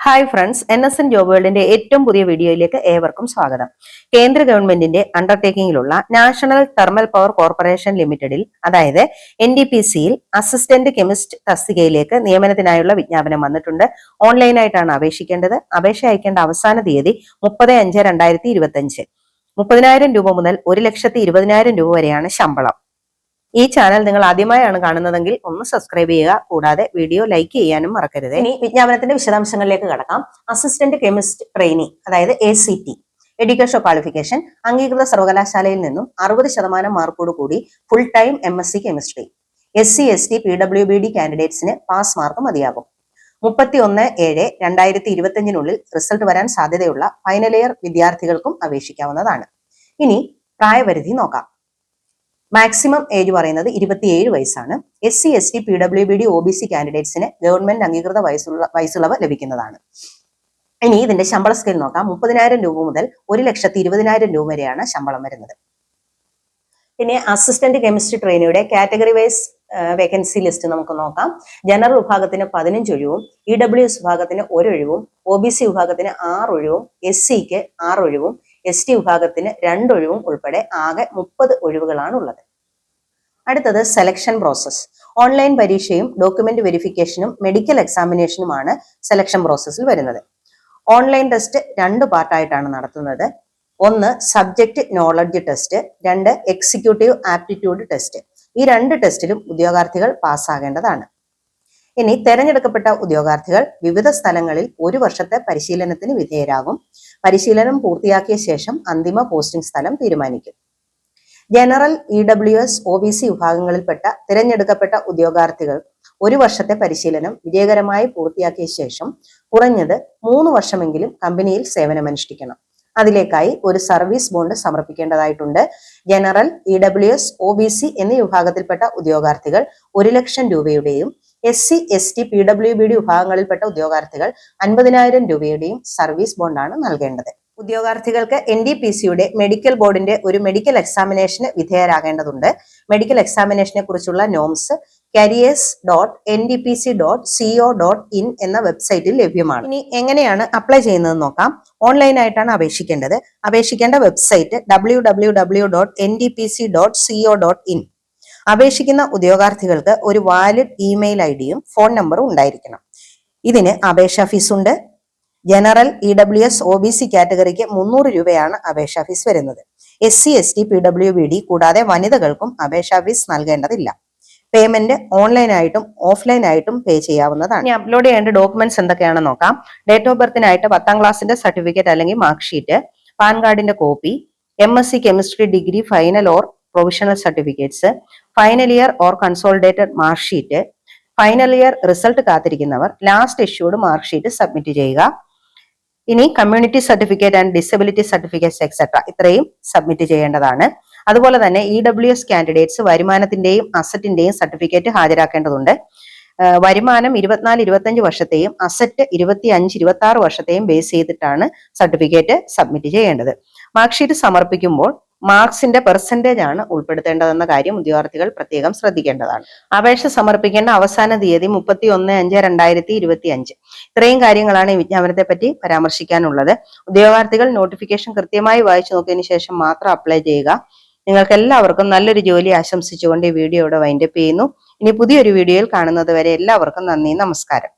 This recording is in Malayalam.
ഹായ് ഫ്രണ്ട്സ്, NSN ജോബ് വേൾഡിന്റെ ഏറ്റവും പുതിയ വീഡിയോയിലേക്ക് ഏവർക്കും സ്വാഗതം. കേന്ദ്ര ഗവൺമെന്റിന്റെ അണ്ടർടേക്കിംഗിലുള്ള നാഷണൽ തെർമൽ പവർ കോർപ്പറേഷൻ ലിമിറ്റഡിൽ, അതായത് NTPCയിൽ അസിസ്റ്റന്റ് കെമിസ്റ്റ് തസ്തികയിലേക്ക് നിയമനത്തിനായുള്ള വിജ്ഞാപനം വന്നിട്ടുണ്ട്. ഓൺലൈനായിട്ടാണ് അപേക്ഷിക്കേണ്ടത്. അപേക്ഷ അയക്കേണ്ട അവസാന തീയതി 30/5/2025. 30,000 രൂപ മുതൽ 1,20,000 രൂപ വരെയാണ് ശമ്പളം. ഈ ചാനൽ നിങ്ങൾ ആദ്യമായാണ് കാണുന്നതെങ്കിൽ ഒന്ന് സബ്സ്ക്രൈബ് ചെയ്യുക. കൂടാതെ വീഡിയോ ലൈക്ക് ചെയ്യാനും മറക്കരുത്. ഇനി വിജ്ഞാപനത്തിന്റെ വിശദാംശങ്ങളിലേക്ക് കടക്കാം. അസിസ്റ്റന്റ് കെമിസ്റ്റ് ട്രെയിനി, അതായത് ACT, എഡ്യൂക്കേഷൻ ക്വാളിഫിക്കേഷൻ അംഗീകൃത സർവകലാശാലയിൽ നിന്നും 60% മാർക്കോട് കൂടി full time MSc chemistry. SC ST PWBD കാൻഡിഡേറ്റ്സിന് പാസ് മാർക്ക് മതിയാകും. 31/7/2025 റിസൾട്ട് വരാൻ സാധ്യതയുള്ള ഫൈനൽ ഇയർ വിദ്യാർത്ഥികൾക്കും അപേക്ഷിക്കാവുന്നതാണ്. ഇനി പ്രായപരിധി നോക്കാം. മാക്സിമം ഏജ് പറയുന്നത് 27 വയസ്സാണ്. SC ST PWBD OBC കാൻഡിഡേറ്റ്സിന് ഗവൺമെന്റ് അംഗീകൃത വയസ്സുളവ് ലഭിക്കുന്നതാണ്. ഇനി ഇതിന്റെ ശമ്പള സ്കെയിൽ നോക്കാം. 30,000 രൂപ മുതൽ 1,20,000 രൂപ വരെയാണ് ശമ്പളം വരുന്നത്. പിന്നെ അസിസ്റ്റന്റ് കെമിസ്ട്രി ട്രെയിനിയുടെ കാറ്റഗറി വൈസ് വേക്കൻസി ലിസ്റ്റ് നമുക്ക് നോക്കാം. ജനറൽ വിഭാഗത്തിന് 15 ഒഴിവും, EWS വിഭാഗത്തിന് 1 ഒഴിവും, OBC വിഭാഗത്തിന് 6 ഒഴിവും, SCക്ക് 6 ഒഴിവും, ST വിഭാഗത്തിന് 2 ഒഴിവും ഉൾപ്പെടെ ആകെ 30 ഒഴിവുകളാണ് ഉള്ളത്. അടുത്തത് സെലക്ഷൻ പ്രോസസ്. ഓൺലൈൻ പരീക്ഷയും ഡോക്യുമെന്റ് വെരിഫിക്കേഷനും മെഡിക്കൽ എക്സാമിനേഷനുമാണ് സെലക്ഷൻ പ്രോസസ്സിൽ വരുന്നത്. ഓൺലൈൻ ടെസ്റ്റ് 2 പാർട്ടായിട്ടാണ് നടത്തുന്നത്. 1 subject knowledge test, 2 executive aptitude test. ഈ 2 ടെസ്റ്റിലും ഉദ്യോഗാർത്ഥികൾ പാസ്സാകേണ്ടതാണ്. ഇനി തെരഞ്ഞെടുക്കപ്പെട്ട ഉദ്യോഗാർത്ഥികൾ വിവിധ സ്ഥലങ്ങളിൽ 1 വർഷത്തെ പരിശീലനത്തിന് വിധേയരാകും. പരിശീലനം പൂർത്തിയാക്കിയ ശേഷം അന്തിമ പോസ്റ്റിംഗ് സ്ഥലം തീരുമാനിക്കും. ജനറൽ, EWS, OBC വിഭാഗങ്ങളിൽപ്പെട്ട തിരഞ്ഞെടുക്കപ്പെട്ട ഉദ്യോഗാർത്ഥികൾ 1 വർഷത്തെ പരിശീലനം വിജയകരമായി പൂർത്തിയാക്കിയ ശേഷം കുറഞ്ഞത് 3 വർഷമെങ്കിലും കമ്പനിയിൽ സേവനമനുഷ്ഠിക്കണം. അതിലേക്കായി ഒരു സർവീസ് ബോണ്ട് സമർപ്പിക്കേണ്ടതായിട്ടുണ്ട്. ജനറൽ, EWS, OBC എന്നീ വിഭാഗത്തിൽപ്പെട്ട ഉദ്യോഗാർത്ഥികൾ 1,00,000 രൂപയുടെയും, SC ST PWBD വിഭാഗങ്ങളിൽപ്പെട്ട ഉദ്യോഗാർത്ഥികൾ 50,000 രൂപയുടെയും സർവീസ് ബോണ്ടാണ് നൽകേണ്ടത്. ഉദ്യോഗാർത്ഥികൾക്ക് NTPCയുടെ മെഡിക്കൽ ബോർഡിന്റെ ഒരു മെഡിക്കൽ എക്സാമിനേഷന് വിധേയരാകേണ്ടതുണ്ട്. മെഡിക്കൽ എക്സാമിനേഷനെ കുറിച്ചുള്ള നോംസ് careers.ntpc.co.in എന്ന വെബ്സൈറ്റിൽ ലഭ്യമാണ്. ഇനി എങ്ങനെയാണ് അപ്ലൈ ചെയ്യുന്നത് നോക്കാം. ഓൺലൈനായിട്ടാണ് അപേക്ഷിക്കേണ്ടത്. അപേക്ഷിക്കേണ്ട വെബ്സൈറ്റ് www.ntpc.co.in. അപേക്ഷിക്കുന്ന ഉദ്യോഗാർത്ഥികൾക്ക് ഒരു വാലിഡ് ഇമെയിൽ ഐഡിയും ഫോൺ നമ്പറും ഉണ്ടായിരിക്കണം. ഇതിന് അപേക്ഷാ ഫീസ് ഉണ്ട്. ജനറൽ, EWS, OBC കാറ്റഗറിക്ക് 300 രൂപയാണ് അപേക്ഷാ ഫീസ് വരുന്നത്. SC ST PWBD കൂടാതെ വനിതകൾക്കും അപേക്ഷാ ഫീസ് നൽകേണ്ടതില്ല. പേയ്മെന്റ് ഓൺലൈനായിട്ടും ഓഫ്ലൈനായിട്ടും പേ ചെയ്യാവുന്നതാണ്. ഇനി അപ്ലോഡ് ചെയ്യേണ്ട ഡോക്യുമെന്റ്സ് എന്തൊക്കെയാണെന്ന് നോക്കാം. ഡേറ്റ് ഓഫ് ബർത്തിനായിട്ട് 10ാം ക്ലാസ്സിന്റെ സർട്ടിഫിക്കറ്റ് അല്ലെങ്കിൽ മാർക്ക് ഷീറ്റ്, പാൻ കാർഡിന്റെ copy, MSc chemistry degree final or provisional certificates, final year or consolidated mark sheet, final year result കാത്തിരിക്കുന്നവർ last issued mark sheet submit ചെയ്യുക. ഇനി community certificate and disability certificates etcetera ഇത്രയും സബ്മിറ്റ് ചെയ്യേണ്ടതാണ്. അതുപോലെ തന്നെ EWS കാൻഡിഡേറ്റ്സ് വരുമാനത്തിന്റെയും അസറ്റിന്റെയും സർട്ടിഫിക്കറ്റ് ഹാജരാക്കേണ്ടതുണ്ട്. വരുമാനം 24-25 വർഷത്തെയും അസറ്റ് 25-26 വർഷത്തെയും ബേസ് ചെയ്തിട്ടാണ് സർട്ടിഫിക്കറ്റ് സബ്മിറ്റ് ചെയ്യേണ്ടത്. മാർക്ക് ഷീറ്റ് സമർപ്പിക്കുമ്പോൾ മാർക്സിന്റെ പെർസെന്റേജ് ആണ് ഉൾപ്പെടുത്തേണ്ടതെന്ന കാര്യം ഉദ്യോഗാർത്ഥികൾ പ്രത്യേകം ശ്രദ്ധിക്കേണ്ടതാണ്. അപേക്ഷ സമർപ്പിക്കേണ്ട അവസാന തീയതി 31/5/2025. ഇത്രയും കാര്യങ്ങളാണ് ഈ വിജ്ഞാപനത്തെ പറ്റി പരാമർശിക്കാനുള്ളത്. ഉദ്യോഗാർത്ഥികൾ നോട്ടിഫിക്കേഷൻ കൃത്യമായി വായിച്ചു നോക്കിയതിനു ശേഷം മാത്രം അപ്ലൈ ചെയ്യുക. നിങ്ങൾക്ക് എല്ലാവർക്കും നല്ലൊരു ജോലി ആശംസിച്ചുകൊണ്ട് ഈ വീഡിയോ ഇവിടെ വൈൻഡപ്പ് ചെയ്യുന്നു. ഇനി പുതിയൊരു വീഡിയോയിൽ കാണുന്നത് വരെ എല്ലാവർക്കും നന്ദി, നമസ്കാരം.